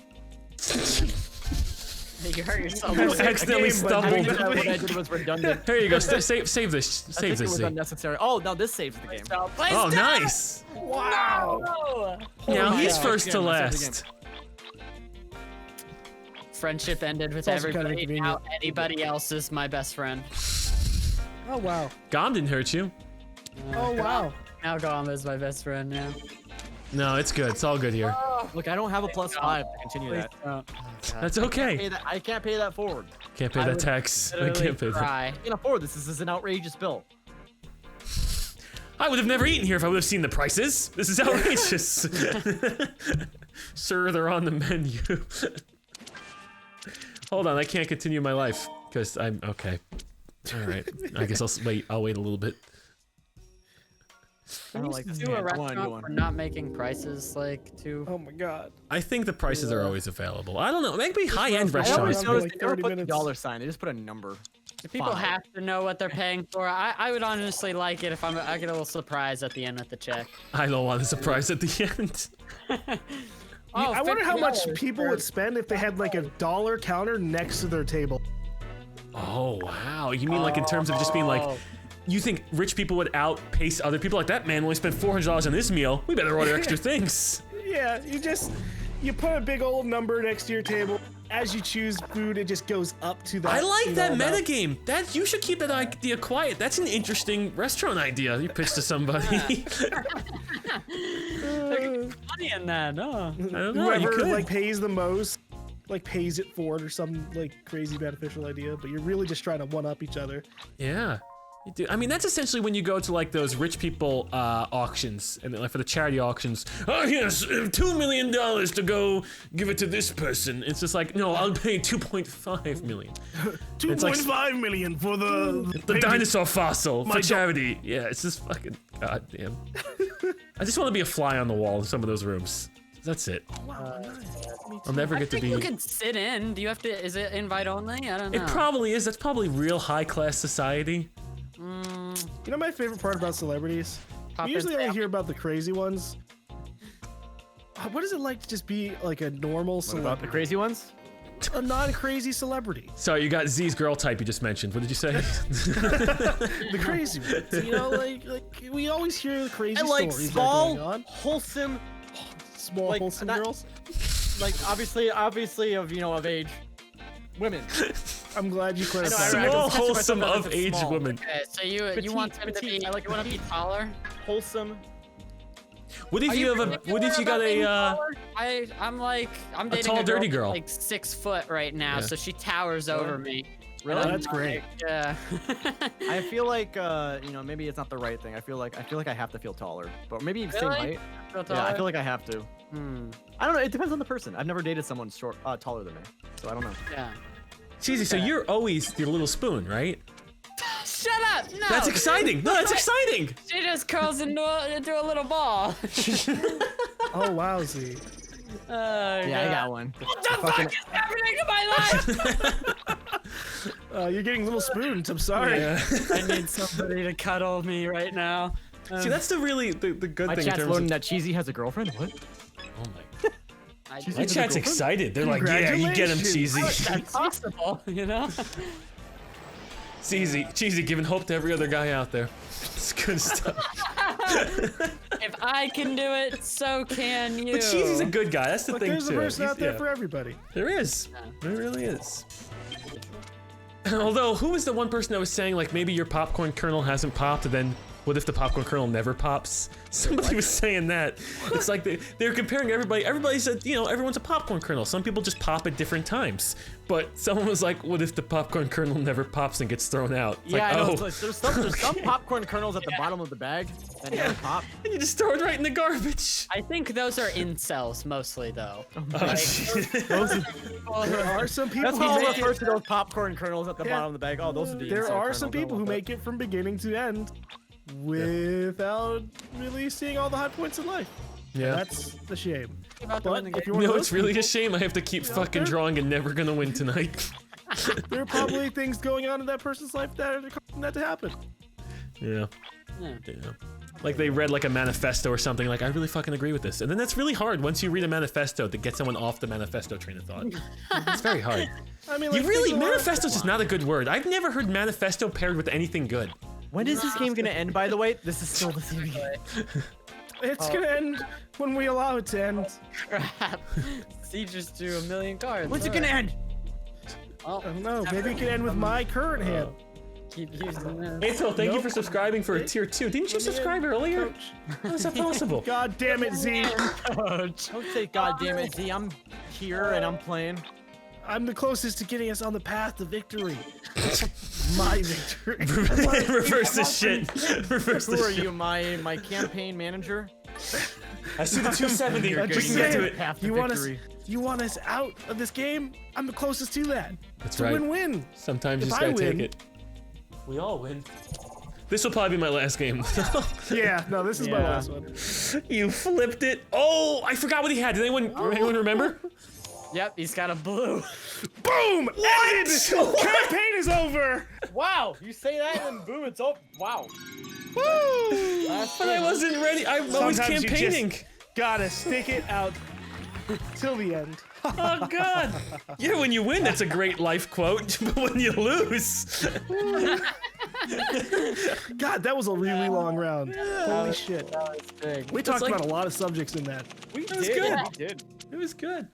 You hurt yourself. I accidentally Game, but I stumbled. think what I did was redundant. Here you go. Save this. I Save think it this. was Z. unnecessary. Oh, now this saves the game. Oh, nice. Wow. Now Holy he's cow. first to I saved the last. Friendship ended with It's also kind of everybody. Now inconvenient. anybody else is my best friend. Oh wow. Gom didn't hurt you. Oh wow. Now Gom is my best friend now. No, it's good. It's all good here. Look, I don't have a +5 to continue that. That's okay. I can't pay that forward. Can't pay I that would tax. I Literally can't pay that. cry. I can't afford this. This is an outrageous bill. I would have never eaten here if I would have seen the prices. This is outrageous. Sir, they're on the menu. Hold on, I can't continue my life because I'm okay. All right, I guess I'll wait a little bit. I don't like this Do game. a Go on, go restaurant on. for not making prices like too. Oh my god. I think the prices are always available. I don't know. Maybe high-end runs I always restaurants. around noticed like they never 30 put the minutes. dollar sign. They just put a number. Do people Fine. have to know what they're paying for? I would honestly like it if I get a little surprise at the end of the check. I don't want a surprise at the end. Oh, I wonder how much $50 people for- would spend if they had like a dollar counter next to their table. Oh wow! You mean like in terms of just being like, Oh. you think rich people would outpace other people? Like that man only spent $400 on this meal. We better order extra things. Yeah, you put a big old number next to your table. As you choose food, it just goes up to that. I like you that know, amount. metagame. That you should keep that idea quiet. That's an interesting restaurant idea you pitched to somebody. Money in that, huh? I don't know. You Whoever could. like pays the most, like pays it forward or some like crazy beneficial idea. But you're really just trying to one up each other. Yeah. You do. I mean, that's essentially when you go to like those rich people auctions and like for the charity auctions. Oh yes, $2 million to go give it to this person. It's just like, no, I'll pay 2.5 million. It's like 2.5 million for the dinosaur fossil My for dog- charity. Yeah, it's just fucking goddamn. I just want to be a fly on the wall in some of those rooms. That's it. I'll never I get to think be. you can sit in. Do you have to? Is it invite only? I don't know. It probably is. That's probably real high class society. You know my favorite part about celebrities? Pop We usually in only Sam. hear about the crazy ones. What is it like to just be like a normal What about the celebrity? crazy ones? A non-crazy celebrity. Sorry, you got Z's girl type you just mentioned. What did you say? The crazy ones. You know, like we always hear the crazy And like stories small, that are going on. wholesome, Small, like, wholesome not- girls. like obviously of age, women. I'm glad you I clarified. know, I Small, consider myself wholesome as of a age small. women. Okay, so you Petite, want him to be? petite. I like You want to be petite. taller? Wholesome. What if Are you have a? particular What if you about got being a? taller? I'm dating tall, a dirty girl girl. that's, like 6 foot right now, Yeah. so she towers over me. Really? Oh, that's great. Yeah. I feel like maybe it's not the right thing. I feel like I have to feel taller, but maybe same Really? height. Feel Yeah, I taller? feel like I have to. Hmm. I don't know. It depends on the person. I've never dated someone taller than me, so I don't know. Yeah. Cheesy, so you're always the little spoon, right? Shut up! No. That's exciting. No, that's exciting. She just curls into a little ball. Oh wow, Z. Yeah, I got one. What the fuck is happening to my life? You're getting little spoons. I'm sorry. Yeah. I need somebody to cuddle me right now. See, that's the good My thing in chat's terms loading of. that Cheesy has a girlfriend. What? Oh my. I She's My Cheesy chat's has a excited. They're like, yeah, you get him, Cheesy. That's possible, you know? Cheesy, giving hope to every other guy out there. It's good stuff. If I can do it, so can you. But Cheesy's a good guy. That's the Look, thing there's too. a person out there Yeah. for everybody. There is. There really is. Although, who was the one person that was saying like maybe your popcorn kernel hasn't popped, and then what if the popcorn kernel never pops? Somebody was saying that. It's like they were comparing everybody. Everybody said, you know, everyone's a popcorn kernel. Some people just pop at different times. But someone was like, what if the popcorn kernel never pops and gets thrown out? It's Yeah, like, I know. oh. There's some popcorn kernels at the bottom of the bag that never pop. And you just throw it right in the garbage. I think those are incels mostly, though. Oh, shit. There are some people That's who how I'll make refer it. to those popcorn kernels at the Yeah. bottom of the bag. Oh, those are the There incel are some kernels, people who make it from beginning to end without really seeing all the high points in life. Yeah. That's a shame. About to But win the if game. you're one You know, of it's those really a people, shame I have to keep Yeah, fucking there- drawing and never gonna win tonight. there are probably things going on in that person's life that are causing that to happen. Yeah. Yeah. Yeah. Like they read like a manifesto or something, like I really fucking agree with this. And then that's really hard once you read a manifesto to get someone off the manifesto train of thought. It's very hard. I mean, You like, really, think a lot- manifesto's just not a good word. I've never heard manifesto paired with anything good. When is this game gonna end, by the way? This is still the same game. It's gonna end when we allow it to end. Crap. See, just do a million cards. When's it gonna end? Well, I don't know. Maybe it can end with my current hand. keep using this. April, thank you Nope. for subscribing for a tier 2. Didn't you subscribe earlier? Coach. How is that possible? God damn it, Z. Don't say goddamn it, Z. I'm here and I'm playing. I'm the closest to getting us on the path to victory. My victory. Reverse the shit. Reverse Who the are shit. you, my campaign manager? I see the 270. I'm just You get to saying, it. Path to you want us? victory. You want us out of this game? I'm the closest to that. That's It's a right. win-win. Sometimes you If just I gotta take win- it. We all win. This will probably be my last game. Yeah. No, this is my Yeah. last one. You flipped it. Oh, I forgot what he had. Did anyone remember? Yep, he's got a blue. Boom! Ended. Campaign is over. Wow, you say that and then boom, it's over. Wow. Woo! But I wasn't ready. I was Sometimes you just- campaigning. Gotta stick it out till the end. Oh god. Yeah, when you win, that's a great life quote. But when you lose, God, that was a really long round. Holy shit. That was big. We talked like- about a lot of subjects in that. We was did. good. We did. it was good.